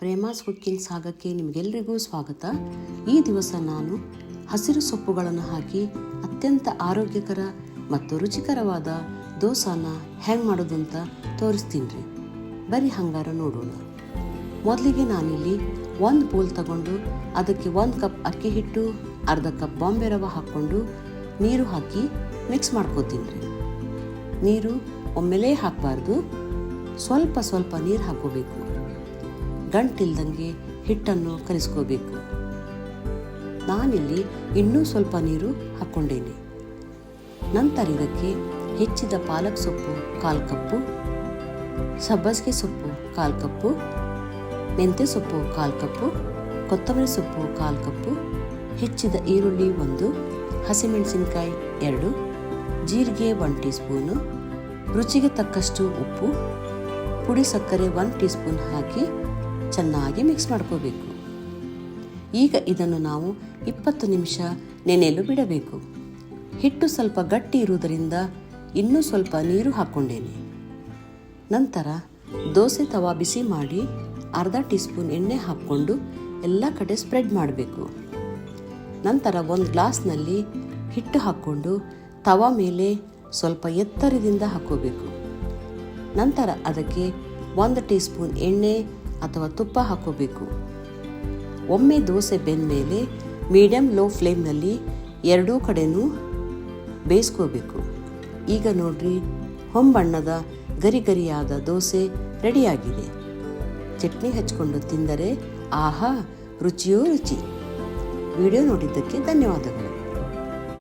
ಪ್ರೇಮಾಸ್ cooking ಸಾಗಕ್ಕೆ ನಿಮಗೆಲ್ಲರಿಗೂ ಸ್ವಾಗತ. ಈ ದಿವಸ ನಾನು ಹಸಿರು ಸೊಪ್ಪುಗಳನ್ನು ಹಾಕಿ ಅತ್ಯಂತ ಆರೋಗ್ಯಕರ ಮತ್ತು ರುಚಿಕರವಾದ ದೋಸಾನ ಹೆಂಗೆ ಮಾಡೋದು ಅಂತ ತೋರಿಸ್ತೀನಿ ರೀ. ಬರೀ ಹಂಗಾರ ನೋಡೋಣ. ಮೊದಲಿಗೆ ನಾನಿಲ್ಲಿ 1 ಬೌಲ್ ತಗೊಂಡು ಅದಕ್ಕೆ 1 ಕಪ್ ಅಕ್ಕಿ ಹಿಟ್ಟು, ಅರ್ಧ ಕಪ್ ಬಾಂಬೆ ರವೆ ಹಾಕ್ಕೊಂಡು ನೀರು ಹಾಕಿ ಮಿಕ್ಸ್ ಮಾಡ್ಕೋತೀನಿ ರೀ. ನೀರು ಒಮ್ಮೆಲೇ ಹಾಕಬಾರ್ದು, ಸ್ವಲ್ಪ ಸ್ವಲ್ಪ ನೀರು ಹಾಕೋಬೇಕು. ಗಂಟಿಲ್ದಂಗೆ ಹಿಟ್ಟನ್ನು ಕಲಿಸ್ಕೋಬೇಕು. ನಾನಿಲ್ಲಿ ಇನ್ನೂ ಸ್ವಲ್ಪ ನೀರು ಹಾಕ್ಕೊಂಡೇನೆ. ನಂತರ ಇದಕ್ಕೆ ಹೆಚ್ಚಿದ ಪಾಲಕ್ ಸೊಪ್ಪು 1/4 ಕಪ್ಪು, ಸಬ್ಬಸಿಗೆ ಸೊಪ್ಪು 1/4 ಕಪ್ಪು, ಮೆಂತ್ಯ ಸೊಪ್ಪು 1/4 ಕಪ್ಪು, ಕೊತ್ತಂಬರಿ ಸೊಪ್ಪು 1/4 ಕಪ್ಪು, ಹೆಚ್ಚಿದ ಈರುಳ್ಳಿ 1, ಹಸಿಮೆಣಸಿನಕಾಯಿ 2, ಜೀರಿಗೆ 1 ಟೀ ಸ್ಪೂನು, ರುಚಿಗೆ ತಕ್ಕಷ್ಟು ಉಪ್ಪು, ಪುಡಿ ಸಕ್ಕರೆ 1 ಟೀ ಸ್ಪೂನ್ ಹಾಕಿ ಚೆನ್ನಾಗಿ ಮಿಕ್ಸ್ ಮಾಡ್ಕೋಬೇಕು. ಈಗ ಇದನ್ನು ನಾವು 20 ನಿಮಿಷ ನೆನೆಯಲು ಬಿಡಬೇಕು. ಹಿಟ್ಟು ಸ್ವಲ್ಪ ಗಟ್ಟಿ ಇರುವುದರಿಂದ ಇನ್ನೂ ಸ್ವಲ್ಪ ನೀರು ಹಾಕ್ಕೊಂಡೇನೆ. ನಂತರ ದೋಸೆ ತವಾ ಬಿಸಿ ಮಾಡಿ ಅರ್ಧ ಟೀ ಸ್ಪೂನ್ ಎಣ್ಣೆ ಹಾಕ್ಕೊಂಡು ಎಲ್ಲ ಕಡೆ ಸ್ಪ್ರೆಡ್ ಮಾಡಬೇಕು. ನಂತರ 1 ಗ್ಲಾಸ್ನಲ್ಲಿ ಹಿಟ್ಟು ಹಾಕ್ಕೊಂಡು ತವಾ ಮೇಲೆ ಸ್ವಲ್ಪ ಎತ್ತರದಿಂದ ಹಾಕ್ಕೋಬೇಕು. ನಂತರ ಅದಕ್ಕೆ 1 ಟೀ ಸ್ಪೂನ್ ಎಣ್ಣೆ ಅಥವಾ ತುಪ್ಪ ಹಾಕ್ಕೋಬೇಕು. ಒಮ್ಮೆ ದೋಸೆ ಬೆಂದ ಮೇಲೆ ಮೀಡಿಯಮ್ ಲೋ ಫ್ಲೇಮ್ನಲ್ಲಿ ಎರಡೂ ಕಡೆನೂ ಬೇಯಿಸ್ಕೋಬೇಕು. ಈಗ ನೋಡ್ರಿ, ಹೊಂಬಣ್ಣದ ಗರಿ ಗರಿಯಾದ ದೋಸೆ ರೆಡಿಯಾಗಿದೆ. ಚಟ್ನಿ ಹಚ್ಕೊಂಡು ತಿಂದರೆ ಆಹಾ, ರುಚಿಯೋ ರುಚಿ. ವಿಡಿಯೋ ನೋಡಿದ್ದಕ್ಕೆ ಧನ್ಯವಾದಗಳು.